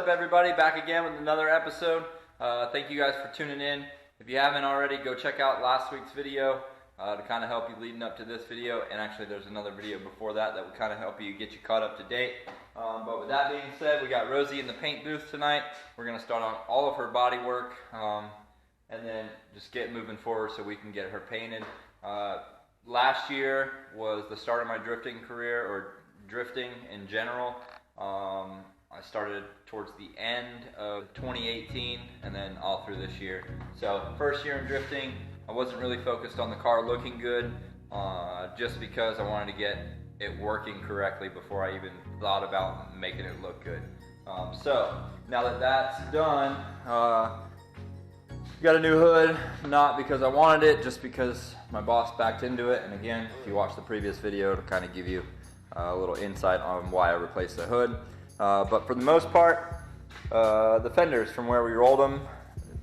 up, everybody? Back again with another episode. Thank you guys for tuning in. If you haven't already, go check out last week's video to kind of help you leading up to this video. And actually, there's another video before that that will kind of help you get you caught up to date. But with that being said, we got Rosie in the paint booth tonight. We're going to start on all of her body work and then just get moving forward so we can get her painted. Last year was the start of my drifting career, or drifting in general. I started towards the end of 2018 and then all through this year. So first year in drifting, I wasn't really focused on the car looking good, just because I wanted to get it working correctly before I even thought about making it look good. So now that that's done, got a new hood, not because I wanted it, just because my boss backed into it. And again, if you watch the previous video, it'll kind of give you a little insight on why I replaced the hood. But for the most part, the fenders from where we rolled them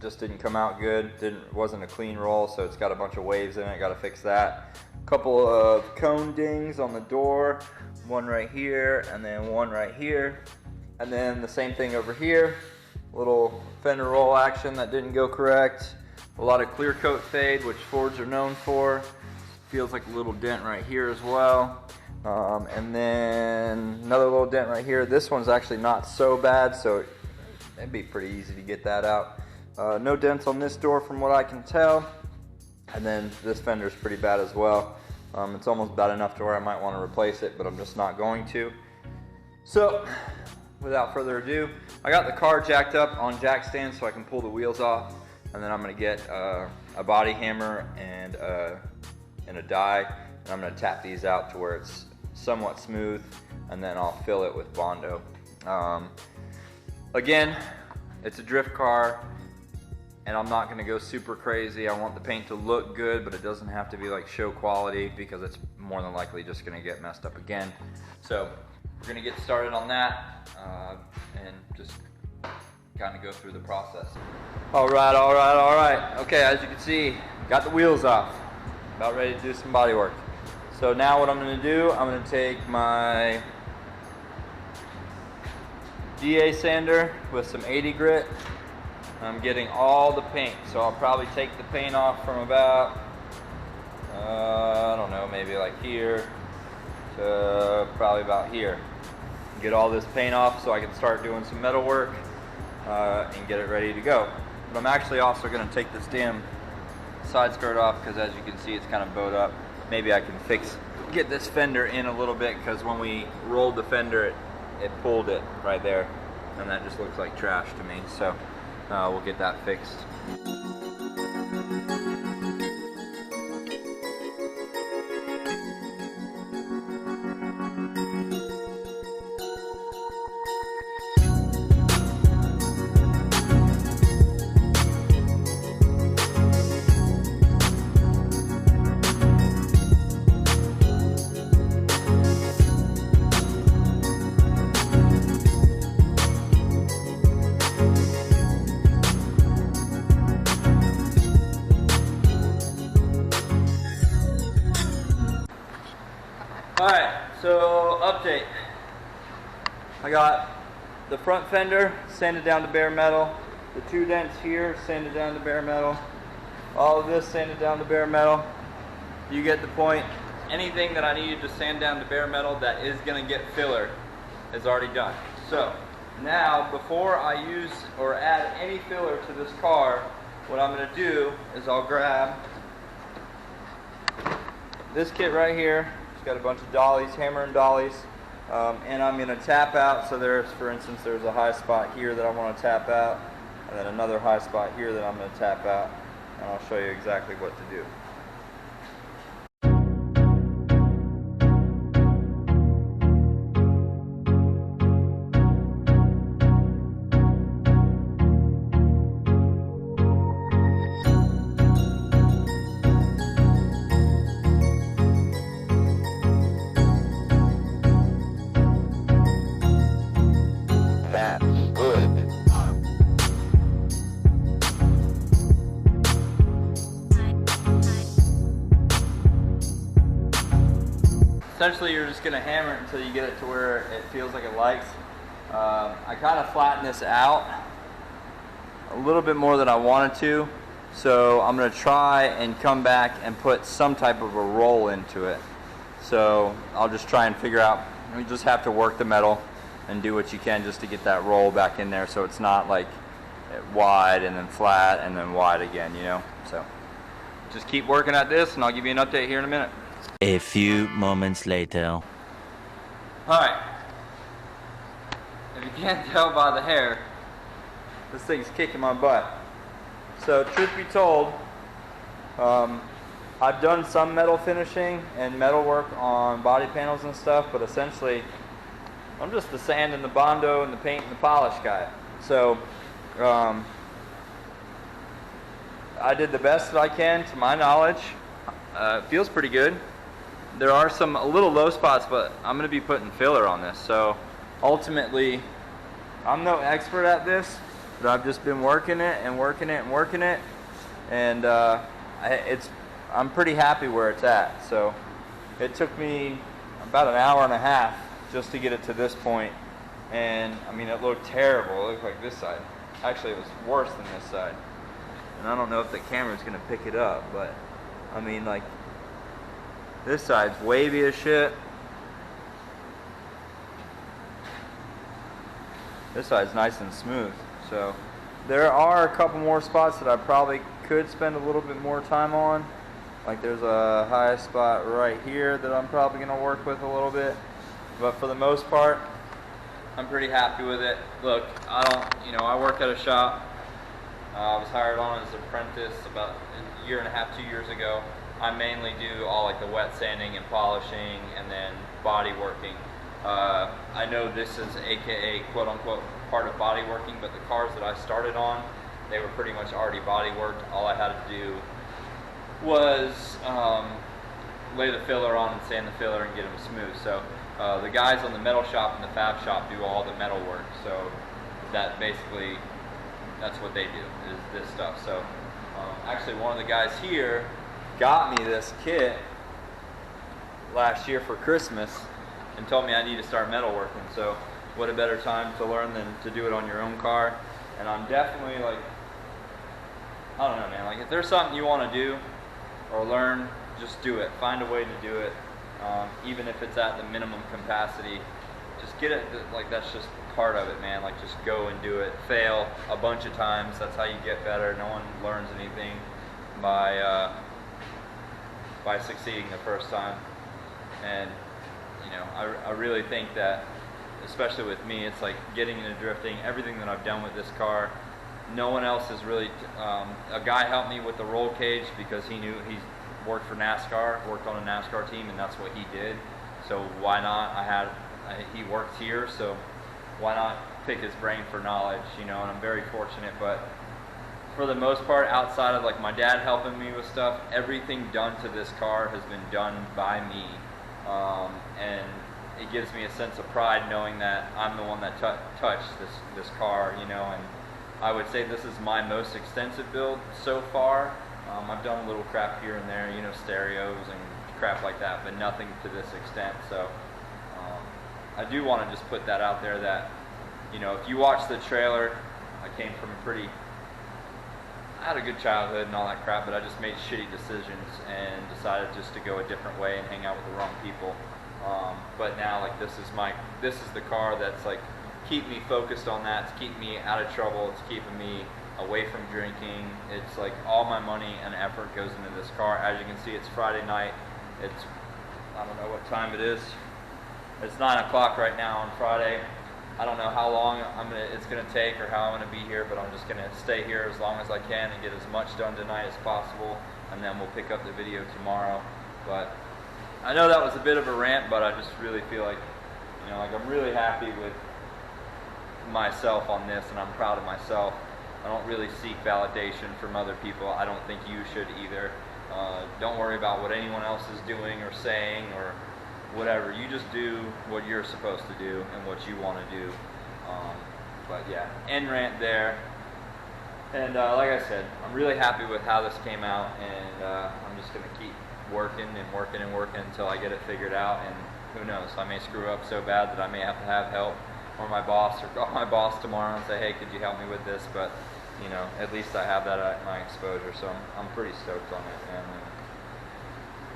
just didn't come out good. Wasn't a clean roll, so it's got a bunch of waves in it. Got to fix that. A couple of cone dings on the door, one right here and then one right here, and then the same thing over here. Little fender roll action that didn't go correct. A lot of clear coat fade, which Fords are known for. Feels like a little dent right here as well. And then another little dent right here. This one's actually not so bad, so it'd be pretty easy to get that out. No dents on this door from what I can tell. And then this fender's pretty bad as well. It's almost bad enough to where I might want to replace it, but I'm just not going to. So, without further ado, I got the car jacked up on jack stands so I can pull the wheels off. And then I'm going to get a body hammer and a die. And I'm going to tap these out to where it's somewhat smooth, and then I'll fill it with Bondo. Again, it's a drift car, and I'm not going to go super crazy. I want the paint to look good, but it doesn't have to be like show quality, because it's more than likely just going to get messed up again. So we're going to get started on that and just kind of go through the process. All right. Okay, as you can see, got the wheels off. About ready to do some body work. So now what I'm going to do, I'm going to take my DA sander with some 80 grit. I'm getting all the paint, so I'll probably take the paint off from about, I don't know, maybe like here to probably about here. Get all this paint off so I can start doing some metal work and get it ready to go. But I'm actually also going to take this damn side skirt off, because as you can see, it's kind of bowed up. Maybe I can get this fender in a little bit, because when we rolled the fender, it pulled it right there, and that just looks like trash to me. So we'll get that fixed. Alright, so update. I got the front fender sanded down to bare metal, the two dents here sanded down to bare metal, all of this sanded down to bare metal. You get the point. Anything that I needed to sand down to bare metal that is going to get filler is already done. So now, before I use or add any filler to this car, what I'm going to do is I'll grab this kit right here. Got a bunch of dollies, hammer and dollies, and I'm going to tap out. So there's, for instance, there's a high spot here that I want to tap out, and then another high spot here that I'm going to tap out, and I'll show you exactly what to do. Essentially, you're just going to hammer it until you get it to where it feels like it likes. I kind of flattened this out a little bit more than I wanted to, so I'm going to try and come back and put some type of a roll into it. So I'll just try and figure out, you just have to work the metal and do what you can just to get that roll back in there so it's not like wide and then flat and then wide again, you know. So just keep working at this and I'll give you an update here in a minute. A few moments later. Alright, if you can't tell by the hair, this thing's kicking my butt. So truth be told, I've done some metal finishing and metal work on body panels and stuff, but essentially I'm just the sand and the Bondo and the paint and the polish guy. So I did the best that I can to my knowledge. It feels pretty good. There are some a little low spots, but I'm going to be putting filler on this. So ultimately, I'm no expert at this, but I've just been working it and working it and working it, and I'm pretty happy where it's at. So it took me about an hour and a half just to get it to this point, and I mean, it looked terrible. It looked like this side. Actually, it was worse than this side, and I don't know if the camera's going to pick it up, but I mean, like, this side's wavy as shit. This side's nice and smooth. So there are a couple more spots that I probably could spend a little bit more time on. Like there's a high spot right here that I'm probably going to work with a little bit. But for the most part, I'm pretty happy with it. Look, I work at a shop. I was hired on as an apprentice about a year and a half, 2 years ago. I mainly do all like the wet sanding and polishing and then body working. I know this is AKA quote unquote part of body working, but the cars that I started on, they were pretty much already body worked. All I had to do was lay the filler on and sand the filler and get them smooth. So the guys on the metal shop and the fab shop do all the metal work. So that basically, that's what they do, is this stuff. So actually one of the guys here got me this kit last year for Christmas and told me I need to start metal working. So what a better time to learn than to do it on your own car. And I'm definitely like, I don't know, man, like if there's something you want to do or learn, just do it. Find a way to do it, even if it's at the minimum capacity. Just get it, like that's just part of it, man. Like just go and do it. Fail a bunch of times, that's how you get better. No one learns anything by succeeding the first time. And you know, I really think that, especially with me, it's like getting into drifting, everything that I've done with this car, no one else has really, a guy helped me with the roll cage because he knew he's worked for NASCAR, worked on a NASCAR team, and that's what he did. So why not? He worked here, so why not pick his brain for knowledge, you know, and I'm very fortunate. But for the most part, outside of like my dad helping me with stuff, everything done to this car has been done by me. And it gives me a sense of pride knowing that I'm the one that touched this car, you know, and I would say this is my most extensive build so far. I've done a little crap here and there, you know, stereos and crap like that, but nothing to this extent. So I do want to just put that out there that, you know, if you watch the trailer, I came from I had a good childhood and all that crap, but I just made shitty decisions and decided just to go a different way and hang out with the wrong people. But now, like, this is the car that's like keep me focused on that, to keep me out of trouble, it's keeping me away from drinking. It's like all my money and effort goes into this car. As you can see, it's Friday night. It's, I don't know what time it is. It's 9 o'clock right now on Friday. I don't know how long it's gonna take or how I'm gonna be here, but I'm just gonna stay here as long as I can and get as much done tonight as possible, and then we'll pick up the video tomorrow. But I know that was a bit of a rant, but I just really feel like, you know, like I'm really happy with myself on this, and I'm proud of myself. I don't really seek validation from other people. I don't think you should either. Don't worry about what anyone else is doing or saying or whatever. You just do what you're supposed to do and what you want to do. But yeah, end rant there. And like I said, I'm really happy with how this came out, and I'm just going to keep working and working and working until I get it figured out. And who knows, I may screw up so bad that I may have to have help. or my boss, or call my boss tomorrow and say, hey, could you help me with this? But you know, at least I have that at my exposure, so I'm pretty stoked on it.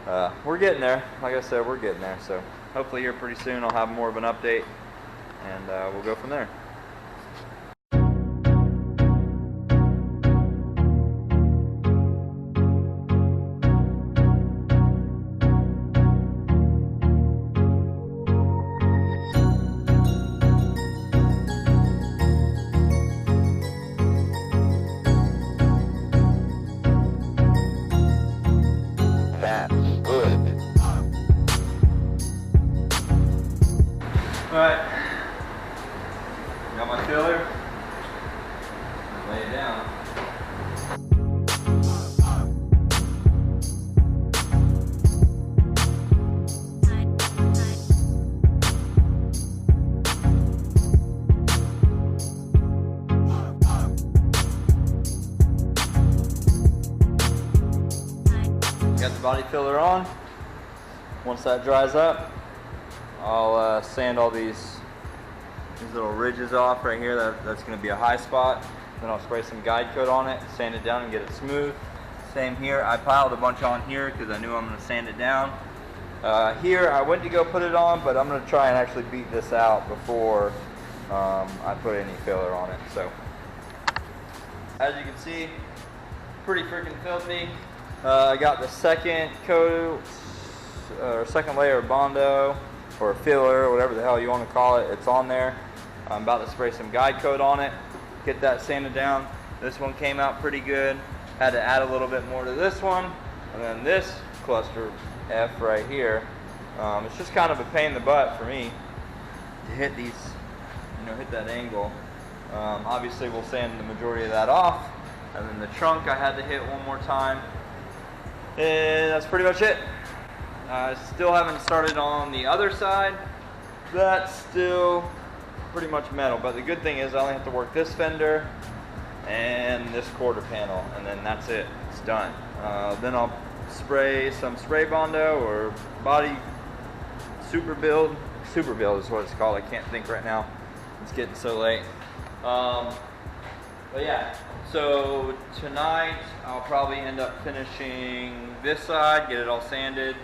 And we're getting there. Like I said, we're getting there. So hopefully here pretty soon I'll have more of an update, and we'll go from there. Alright, got my filler, lay it down. Got the body filler on. Once that dries up, I'll sand all these little ridges off right here. That's going to be a high spot. Then I'll spray some guide coat on it, sand it down and get it smooth. Same here. I piled a bunch on here because I knew I'm going to sand it down. Here I went to go put it on, but I'm going to try and actually beat this out before I put any filler on it. So as you can see, pretty freaking filthy. I got the second coat, or second layer of Bondo, or filler, whatever the hell you want to call it. It's on there. I'm about to spray some guide coat on it, get that sanded down. This one came out pretty good. Had to add a little bit more to this one, and then this cluster F right here. It's just kind of a pain in the butt for me to hit these, hit that angle. Obviously we'll sand the majority of that off, and then the trunk I had to hit one more time, and that's pretty much it. I still haven't started on the other side. That's still pretty much metal, but the good thing is I only have to work this fender and this quarter panel, and then that's it. It's done. Then I'll spray some spray Bondo or body super build. Super build is what it's called. I can't think right now. It's getting so late. But yeah, so tonight I'll probably end up finishing this side, get it all sanded.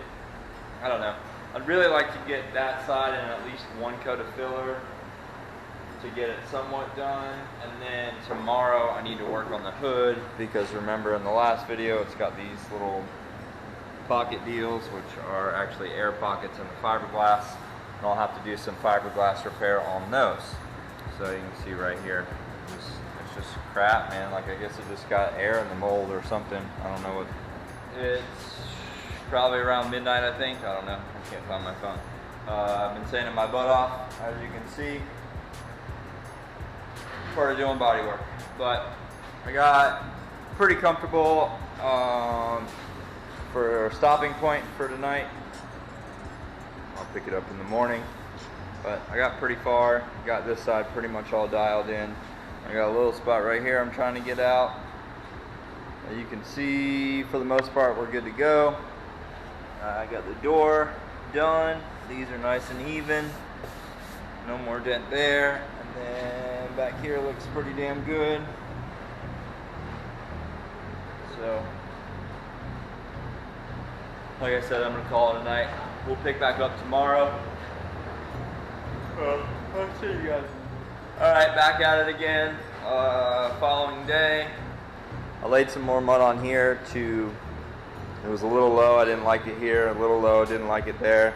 I don't know. I'd really like to get that side and at least one coat of filler to get it somewhat done. And then tomorrow I need to work on the hood, because remember in the last video it's got these little pocket deals, which are actually air pockets in the fiberglass. And I'll have to do some fiberglass repair on those. So you can see right here, it's just crap, man. Like I guess it just got air in the mold or something. I don't know what. It's probably around midnight, I think. I don't know. I can't find my phone. I've been sanding my butt off, as you can see. Part of doing body work, but I got pretty comfortable for a stopping point for tonight. I'll pick it up in the morning, but I got pretty far. Got this side pretty much all dialed in. I got a little spot right here I'm trying to get out. As you can see, for the most part, we're good to go. I got the door done. These are nice and even. No more dent there. And then back here looks pretty damn good. So, like I said, I'm gonna call it a night. We'll pick back up tomorrow. I'll see you guys. Alright, back at it again. Following day. I laid some more mud on here it was a little low, I didn't like it here, a little low, didn't like it there.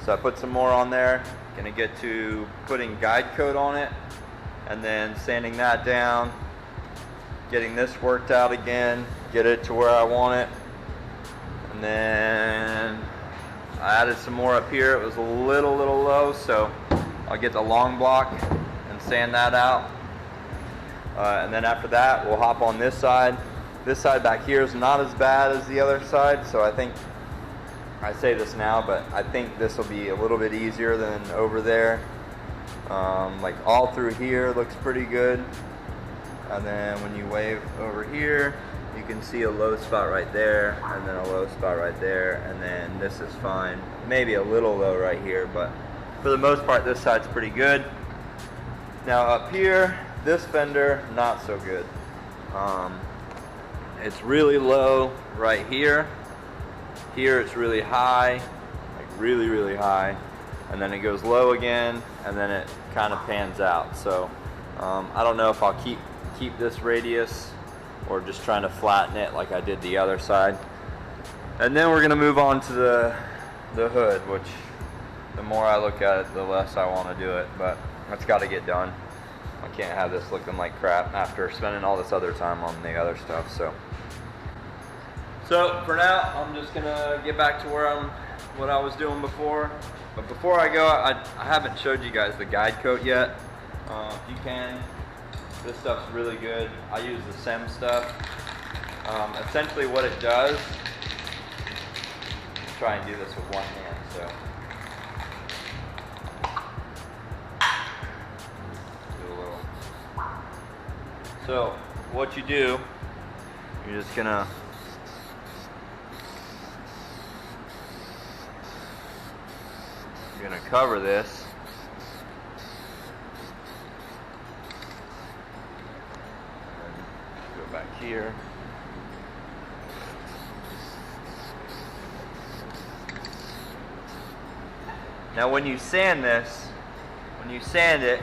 So I put some more on there. Gonna get to putting guide coat on it, and then sanding that down, getting this worked out again, get it to where I want it. And then I added some more up here. It was a little low, so I'll get the long block and sand that out. And then after that, we'll hop on this side. This side back here is not as bad as the other side, so I think, I say this now, but I think this will be a little bit easier than over there. Like all through here looks pretty good. And then when you wave over here, you can see a low spot right there, and then a low spot right there, and then this is fine. Maybe a little low right here, but for the most part, this side's pretty good. Now up here, this fender, not so good. It's really low right here. Here it's really high, like really, really high. And then it goes low again, and then it kind of pans out. So I don't know if I'll keep this radius or just trying to flatten it like I did the other side. And then we're gonna move on to the hood, which the more I look at it, the less I want to do it, but that's got to get done. I can't have this looking like crap after spending all this other time on the other stuff. So for now, I'm just gonna get back to what I was doing before. But before I go, I haven't showed you guys the guide coat yet. If you can, this stuff's really good. I use the SEM stuff. Essentially what it does, try and do this with one hand. So what you do, you're just gonna cover this. Go back here. Now when you sand this, when you sand it,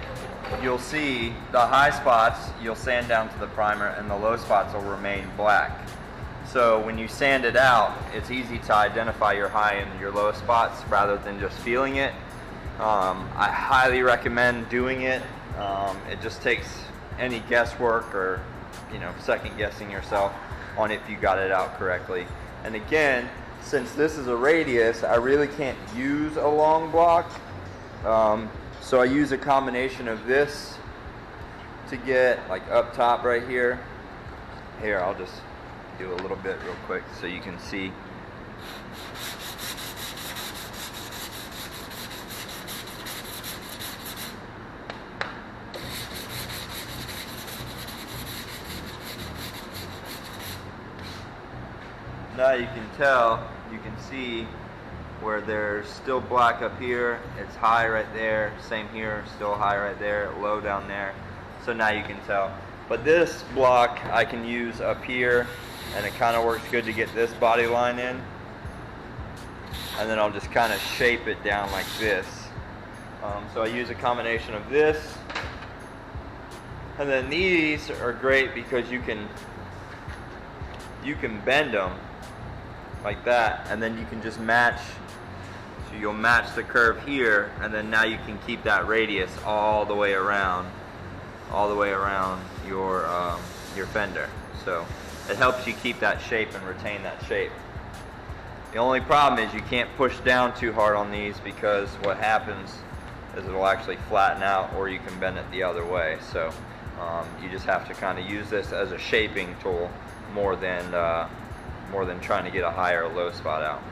you'll see the high spots, you'll sand down to the primer, and the low spots will remain black. So when you sand it out, it's easy to identify your high and your low spots rather than just feeling it. I highly recommend doing it. It just takes any guesswork or second guessing yourself on if you got it out correctly. And again, since this is a radius, I really can't use a long block. So I use a combination of this to get like up top right here. Here, I'll just do a little bit real quick so you can see. Now you can tell, you can see where there's still black up here, it's high right there, same here, still high right there, low down there. So now you can tell. But this block I can use up here, and it kind of works good to get this body line in. And then I'll just kind of shape it down like this. So I use a combination of this, and then these are great because you can bend them like that, and then you can just match. So you'll match the curve here, and then now you can keep that radius all the way around your fender. So it helps you keep that shape and retain that shape. The only problem is you can't push down too hard on these, because what happens is it'll actually flatten out, or you can bend it the other way. So you just have to kind of use this as a shaping tool more than trying to get a high or low spot out.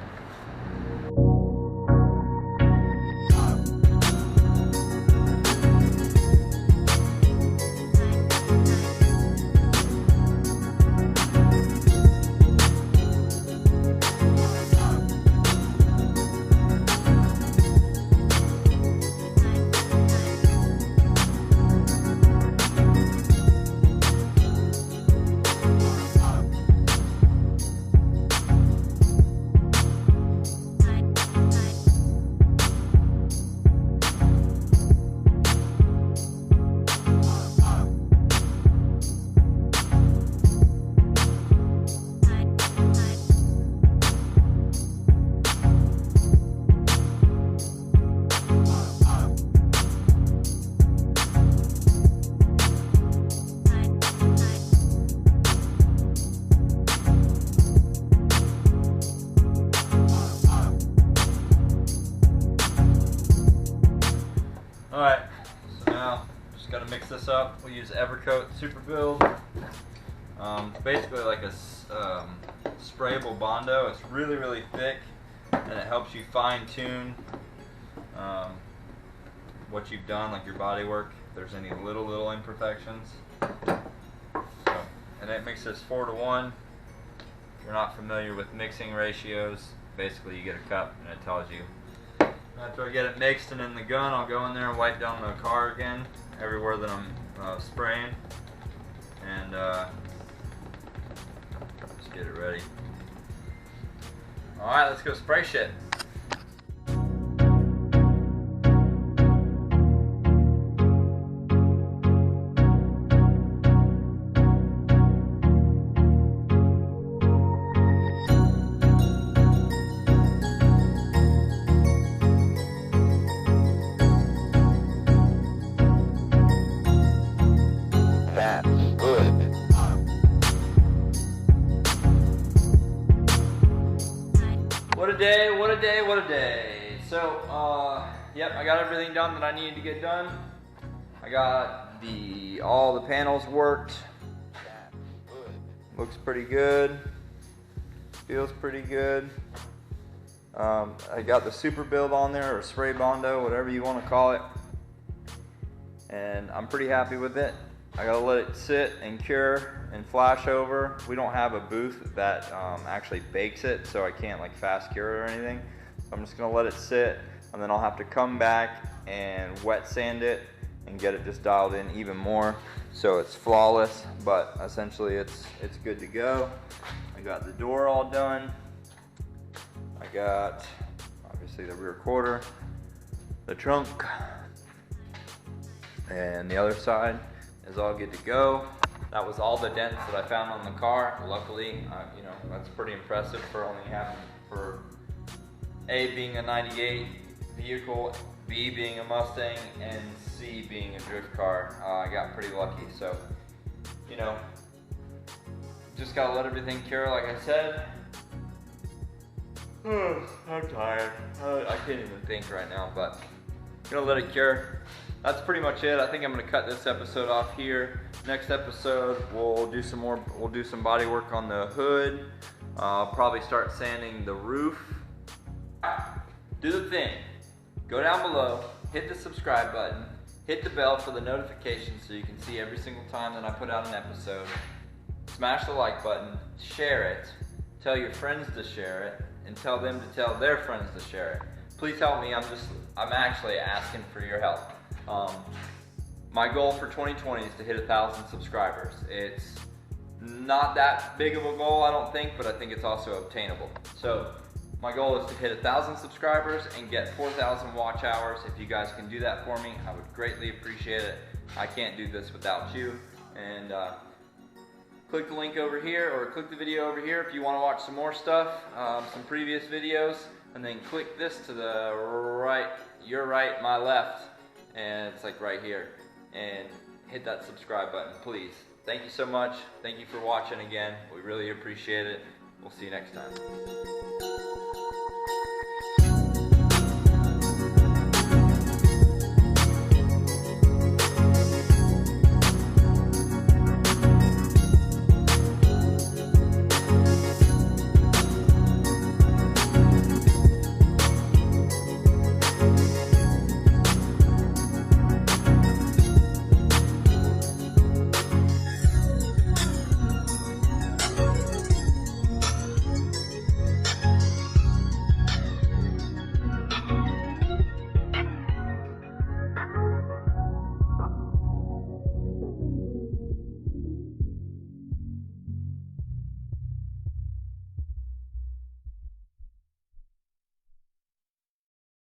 Alright, so now just gotta mix this up. We use Evercoat Super Build. Basically like a sprayable Bondo. It's really, really thick, and it helps you fine tune what you've done, like your body work, if there's any little imperfections. So, and it mixes 4-to-1. If you're not familiar with mixing ratios, basically you get a cup and it tells you. After I get it mixed and in the gun, I'll go in there and wipe down the car again, everywhere that I'm spraying, and let's get it ready. All right, let's go spray shit. What a day, what a day, what a day. So, yep, I got everything done that I needed to get done. I got all the panels worked. Looks pretty good. Feels pretty good. I got the super build on there, or spray bondo, whatever you want to call it. And I'm pretty happy with it. I gotta let it sit and cure and flash over. We don't have a booth that actually bakes it, so I can't like fast cure it or anything. So I'm just gonna let it sit, and then I'll have to come back and wet sand it and get it just dialed in even more so it's flawless. But essentially it's good to go. I got the door all done. I got obviously the rear quarter, the trunk, and the other side is all good to go. That was all the dents that I found on the car. Luckily, you know, that's pretty impressive for only having, for A, being a 98 vehicle, B, being a Mustang, and C, being a drift car. I got pretty lucky. So, you know, just gotta let everything cure like I said. I'm tired. I can't even think right now, but I'm gonna let it cure. That's pretty much it. I think I'm gonna cut this episode off here. Next episode, we'll do some body work on the hood. Probably start sanding the roof. Do the thing. Go down below, hit the subscribe button, hit the bell for the notifications so you can see every single time that I put out an episode. Smash the like button, share it, tell your friends to share it, and tell them to tell their friends to share it. Please help me. I'm actually asking for your help. My goal for 2020 is to hit 1,000 subscribers. It's not that big of a goal, I don't think, but I think it's also obtainable. So my goal is to hit 1,000 subscribers and get 4,000 watch hours. If you guys can do that for me, I would greatly appreciate it. I can't do this without you. And click the link over here, or click the video over here if you want to watch some more stuff, some previous videos, and then click this to the right, your right, my left, and it's like right here, and hit that subscribe button, please. Thank you so much. Thank you for watching again. We really appreciate it. We'll see you next time.